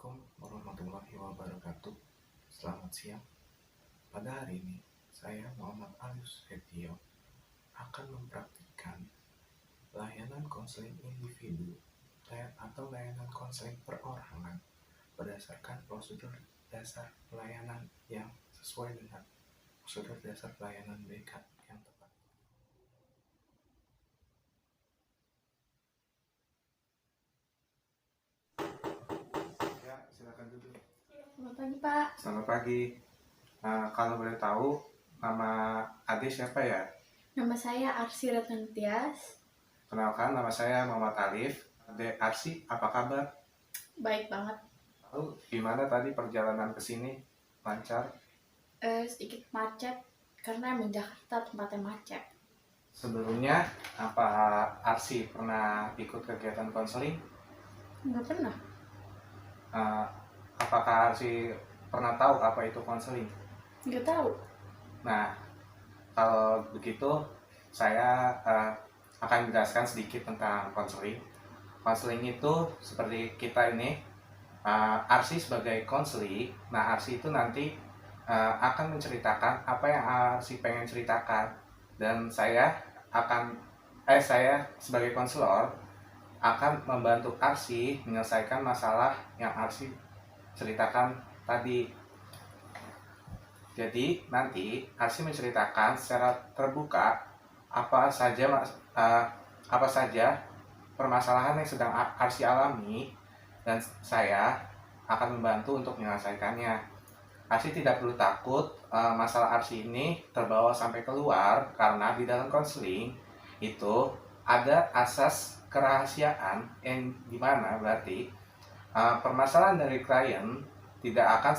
Assalamualaikum warahmatullahi wabarakatuh. Selamat siang. Pada hari ini, saya Muhammad Alius Setio akan mempraktikkan layanan konseling individu atau layanan konseling perorangan berdasarkan prosedur dasar pelayanan yang sesuai dengan prosedur dasar pelayanan BK yang tepat. Ya, silakan duduk. Selamat pagi, Pak. Selamat pagi. Kalau boleh tahu, nama adik siapa ya? Nama saya Arsy Retnetias. Kenalkan, nama saya Muhammad Alif. Adik Arsy, apa kabar? Baik banget. Lalu, gimana tadi perjalanan ke sini? Lancar? Sedikit macet karena emang Jakarta tempatnya macet. Sebelumnya, apa Arsy pernah ikut kegiatan konseling? Nggak pernah. Apakah Arsy pernah tahu apa itu konseling? Nggak tahu. Nah, kalau begitu, saya akan menjelaskan sedikit tentang konseling. Konseling itu seperti kita ini, Arsy sebagai konseling. Nah, Arsy itu nanti akan menceritakan apa yang Arsy pengen ceritakan, dan saya sebagai konselor akan membantu Arsy menyelesaikan masalah yang Arsy ceritakan tadi. Jadi nanti Arsy menceritakan secara terbuka apa saja permasalahan yang sedang Arsy alami, dan saya akan membantu untuk menyelesaikannya. Arsy tidak perlu takut masalah Arsy ini terbawa sampai keluar, karena di dalam konseling itu ada asas kerahasiaan yang dimana berarti permasalahan dari klien tidak akan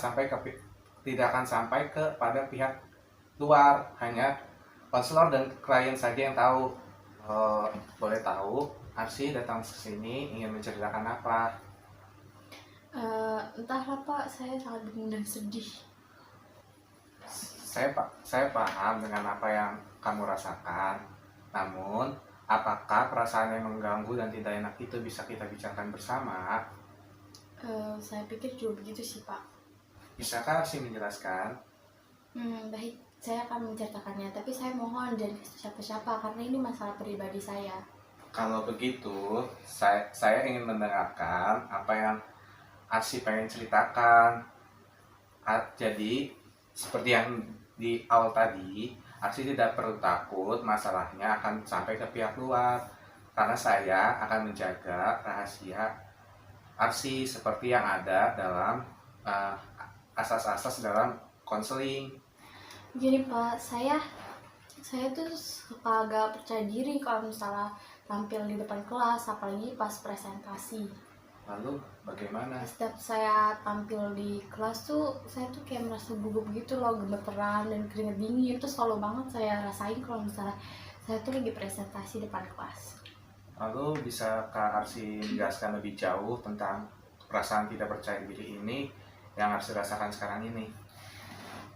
sampai kepada pihak luar, hanya konselor dan klien saja yang tahu. Boleh tahu Arsy datang ke sini ingin menceritakan apa? Entahlah, Pak, saya sangat bingung dan sedih. Saya paham dengan apa yang kamu rasakan. Namun, apakah perasaan yang mengganggu dan tidak enak itu bisa kita bicarakan bersama? Saya pikir juga begitu sih, Pak. Bisakah Arsy menjelaskan? Baik, saya akan menceritakannya, tapi saya mohon jangan kasih siapa-siapa karena ini masalah pribadi saya. Kalau begitu, saya ingin mendengarkan apa yang Arsy pengen ceritakan. Jadi, seperti yang di awal tadi, Arsy tidak perlu takut masalahnya akan sampai ke pihak luar, karena saya akan menjaga rahasia Arsy seperti yang ada dalam asas-asas dalam konseling. Gini, Pak, saya tuh suka agak percaya diri kalau misalnya tampil di depan kelas, apalagi pas presentasi. Lalu bagaimana? Setiap saya tampil di kelas tuh, saya tuh kayak merasa gugup gitu loh, gemeteran dan keringet dingin. Itu selalu banget saya rasain kalau misalnya saya tuh lagi presentasi depan kelas. Lalu bisakah Arsy menjelaskan lebih jauh tentang perasaan tidak percaya diri ini yang Arsy rasakan sekarang ini?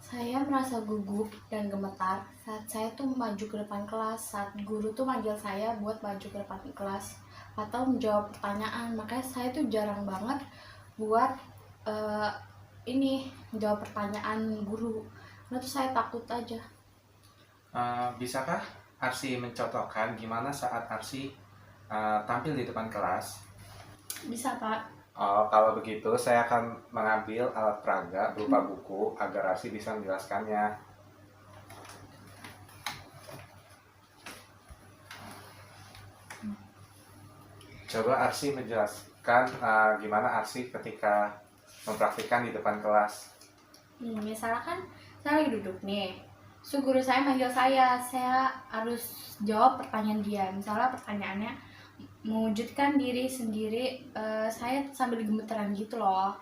Saya merasa gugup dan gemetar saat saya tuh maju ke depan kelas, saat guru tuh manggil saya buat maju ke depan kelas atau menjawab pertanyaan. Makanya saya tuh jarang banget buat menjawab pertanyaan guru. Karena tuh saya takut aja. Bisakah Arsy mencontohkan gimana saat Arsy tampil di depan kelas? Bisa, Pak. Kalau begitu, saya akan mengambil alat peraga berupa buku agar Arsy bisa menjelaskannya. Coba Arsy menjelaskan gimana Arsy ketika mempraktikkan di depan kelas. Misalnya kan saya lagi duduk nih, so guru saya manggil saya harus jawab pertanyaan dia. Misalnya pertanyaannya mewujudkan diri sendiri, saya sambil gemeteran gitu loh.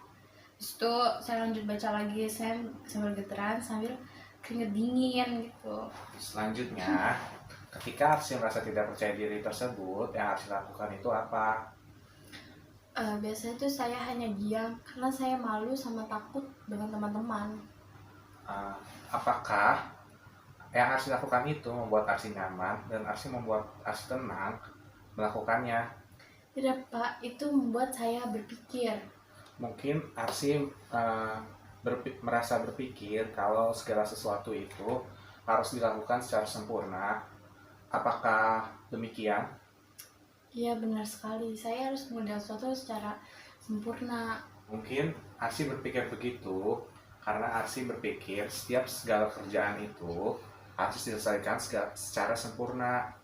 Terus itu saya lanjut baca lagi, saya sambil gemeteran sambil keringet dingin gitu. Selanjutnya, ketika Arsy merasa tidak percaya diri tersebut, yang Arsy lakukan itu apa? Biasanya tuh saya hanya diam karena saya malu sama takut dengan teman-teman. Apakah yang Arsy lakukan itu membuat Arsy nyaman dan Arsy membuat Arsy tenang melakukannya? Tidak, Pak, itu membuat saya berpikir. Mungkin Arsi merasa berpikir kalau segala sesuatu itu harus dilakukan secara sempurna. Apakah demikian? Iya benar sekali, saya harus mengerjakan sesuatu secara sempurna. Mungkin Arsi berpikir begitu karena Arsi berpikir setiap segala kerjaan itu harus diselesaikan secara sempurna.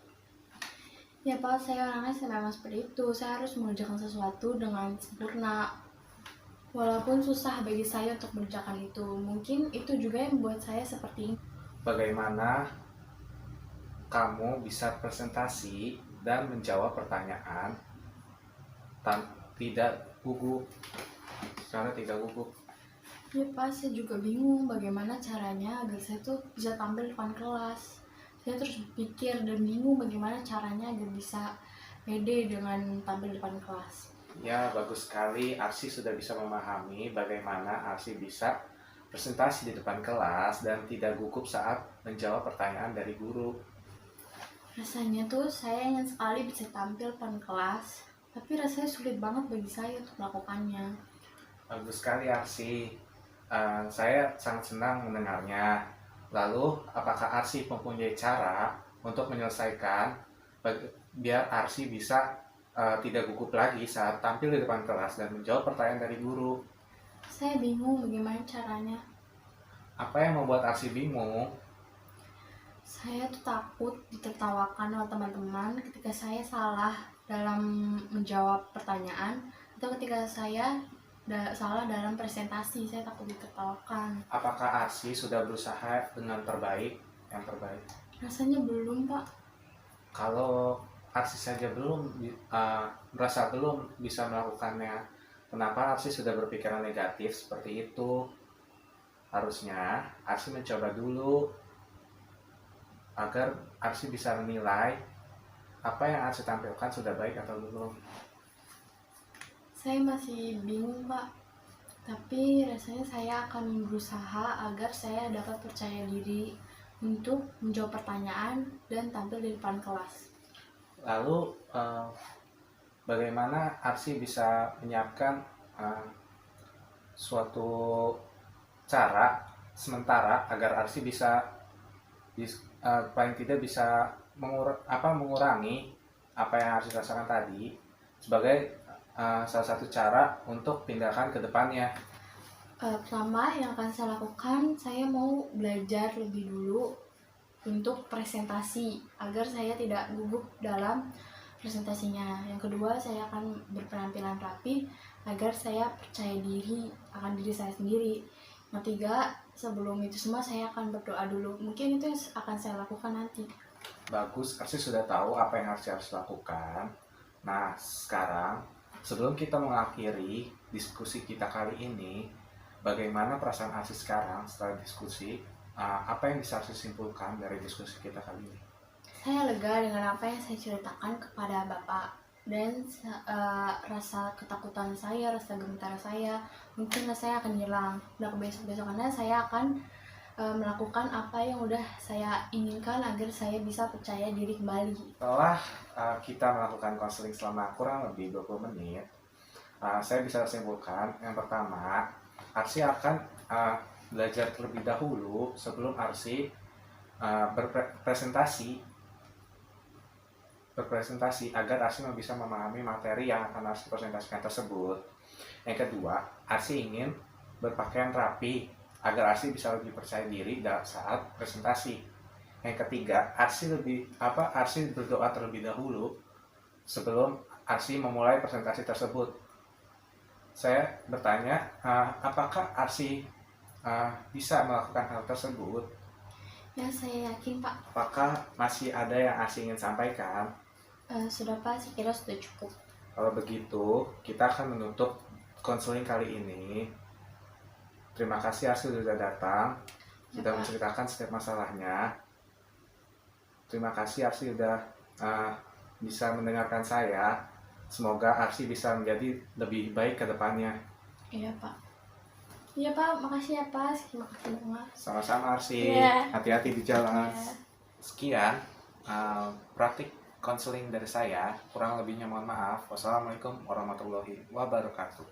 Ya Pak, saya orangnya memang seperti itu, saya harus mengerjakan sesuatu dengan sempurna. Walaupun susah bagi saya untuk mengerjakan itu, mungkin itu juga yang membuat saya seperti ini. Bagaimana kamu bisa presentasi dan menjawab pertanyaan tidak gugup, secara tidak gugup? Ya Pak, saya juga bingung bagaimana caranya agar saya tuh bisa tampil di depan kelas. Saya terus berpikir dan bingung bagaimana caranya agar bisa pede dengan tampil di depan kelas. Ya, bagus sekali. Arsi sudah bisa memahami bagaimana Arsi bisa presentasi di depan kelas dan tidak gugup saat menjawab pertanyaan dari guru. Rasanya tuh saya ingin sekali bisa tampil di depan kelas, tapi rasanya sulit banget bagi saya untuk melakukannya. Bagus sekali Arsi. Saya sangat senang mendengarnya. Lalu, apakah Arsi mempunyai cara untuk menyelesaikan biar Arsi bisa tidak gugup lagi saat tampil di depan kelas dan menjawab pertanyaan dari guru? Saya bingung bagaimana caranya. Apa yang membuat Arsi bingung? Saya tuh takut ditertawakan oleh teman-teman ketika saya salah dalam menjawab pertanyaan, atau ketika saya salah dalam presentasi, saya takut ditertawakan. Apakah Arsi sudah berusaha dengan yang terbaik? Rasanya belum, Pak. Kalau Arsi saja merasa belum bisa melakukannya, kenapa Arsi sudah berpikiran negatif seperti itu? Harusnya Arsi mencoba dulu agar Arsi bisa menilai apa yang Arsi tampilkan sudah baik atau belum. Saya masih bingung, Pak. Tapi rasanya saya akan berusaha agar saya dapat percaya diri untuk menjawab pertanyaan dan tampil di depan kelas. Lalu bagaimana Arsi bisa menyiapkan suatu cara sementara agar Arsi bisa paling tidak bisa mengurangi apa yang Arsi rasakan tadi sebagai salah satu cara untuk tindakan ke depannya? Pertama yang akan saya lakukan, saya mau belajar lebih dulu untuk presentasi agar saya tidak gugup dalam presentasinya. Yang kedua, saya akan berpenampilan rapi agar saya percaya diri akan diri saya sendiri. Yang ketiga, sebelum itu semua saya akan berdoa dulu. Mungkin itu yang akan saya lakukan nanti. Bagus, Arsi sudah tahu apa yang harus lakukan. Nah, sekarang sebelum kita mengakhiri diskusi kita kali ini, bagaimana perasaan Arsi sekarang setelah diskusi? Apa yang bisa Arsi simpulkan dari diskusi kita kali ini? Saya lega dengan apa yang saya ceritakan kepada Bapak, dan rasa ketakutan saya, rasa gemetar saya, mungkin saya akan hilang. Dan besok-besokannya saya akan melakukan apa yang udah saya inginkan agar saya bisa percaya diri kembali. Setelah kita melakukan konseling selama kurang lebih 20 menit, saya bisa simpulkan yang pertama, Arsi akan belajar terlebih dahulu sebelum Arsi berpresentasi agar Arsi bisa memahami materi yang akan Arsi presentasikan tersebut. Yang kedua, Arsi ingin berpakaian rapi agar Arsi bisa lebih percaya diri saat presentasi. Yang ketiga, Arsi berdoa terlebih dahulu sebelum Arsi memulai presentasi tersebut. Saya bertanya, apakah Arsi bisa melakukan hal tersebut? Ya, saya yakin, Pak. Apakah masih ada yang Arsi ingin sampaikan? Sudah, Pak, saya kira sudah cukup. Kalau begitu, kita akan menutup konseling kali ini. Terima kasih Arsi sudah datang, sudah menceritakan setiap masalahnya. Terima kasih Arsi sudah bisa mendengarkan saya. Semoga Arsi bisa menjadi lebih baik ke depannya. Iya, Pak. Iya, Pak. Makasih ya, Pak. Terima kasih banget. Sama-sama Arsi. Iya. Hati-hati di jalan. Iya. Sekian praktik konseling dari saya. Kurang lebihnya mohon maaf. Wassalamualaikum warahmatullahi wabarakatuh.